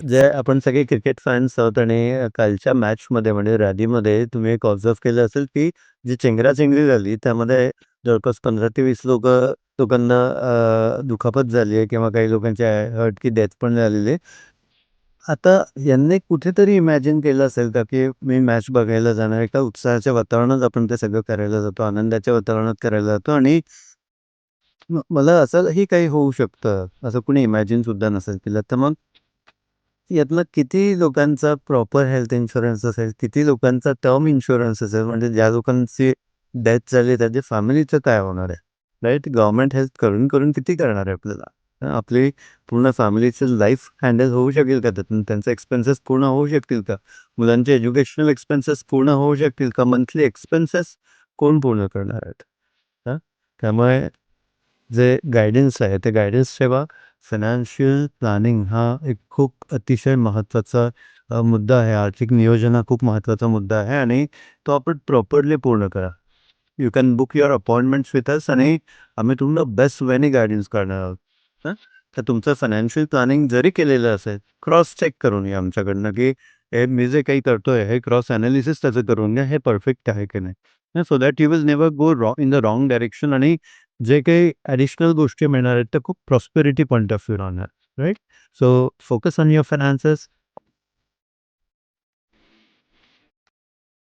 जे आपण सगळे क्रिकेट फॅन्स आहोत आणि कालच्या मॅचमध्ये म्हणजे रॅलीमध्ये तुम्ही एक ऑब्झर्व्ह केलं असेल, की जी चेंगराचेंगरी झाली त्यामध्ये जवळपास 15 ते 20 लोकांना दुखापत झाली आहे किंवा काही लोकांची हर्ट की डेथ पण झालेली आहे. आता यांनी कुठेतरी इमॅजिन केलं असेल का, की मी मॅच बघायला जाणार, एका उत्साहाच्या वातावरणात आपण ते सगळं करायला जातो, आनंदाच्या वातावरणात करायला जातो आणि मला असंही काही होऊ शकतं, असं कुणी इमॅजिन सुद्धा नसेल केलं. तर मग यातनं किती लोकांचा प्रॉपर हेल्थ इन्शुरन्स असेल, किती लोकांचा टर्म इन्शुरन्स असेल, म्हणजे ज्या लोकांची डेथ झाली त्याच्या फॅमिलीचं काय होणार आहे? राईट? गव्हर्नमेंट हेल्थ करून, करून किती करणार आहे आपल्याला? आपली पूर्ण फॅमिलीचं लाईफ हँडल होऊ शकेल का त्यातून? त्यांचे एक्सपेन्सेस पूर्ण होऊ शकतील का? मुलांचे एज्युकेशनल एक्सपेन्सेस पूर्ण होऊ शकतील का? मंथली एक्सपेन्सेस कोण पूर्ण करणार आहेत? हां, त्यामुळे जे गाईडन्स आहे, ते गाईडन्स ठेवा. फायनान्शियल प्लॅनिंग हा एक खूप अतिशय महत्त्वाचा मुद्दा आहे. आर्थिक नियोजन हा खूप महत्त्वाचा मुद्दा आहे आणि तो आपण प्रॉपरली पूर्ण करा. You can book your appointments with us आणि आम्ही तुम्हाला बेस्ट वेने गाईडन्स करणार आहोत. हं. तर तुमचं फायनान्शियल प्लॅनिंग जरी केलेलं असेल, क्रॉस चेक करून घ्या आमच्याकडनं, की हे मी जे काही करतोय, हे क्रॉस एनालिसिस त्याचं करून घ्या, हे परफेक्ट आहे की नाही. So that you will never go in the wrong direction आणि जे काही ॲडिशनल गोष्टी मिळणार आहेत, त्या खूप प्रॉस्पेरिटी पॉइंट ऑफ व्ह्यू राहणार, right? So focus on your finances.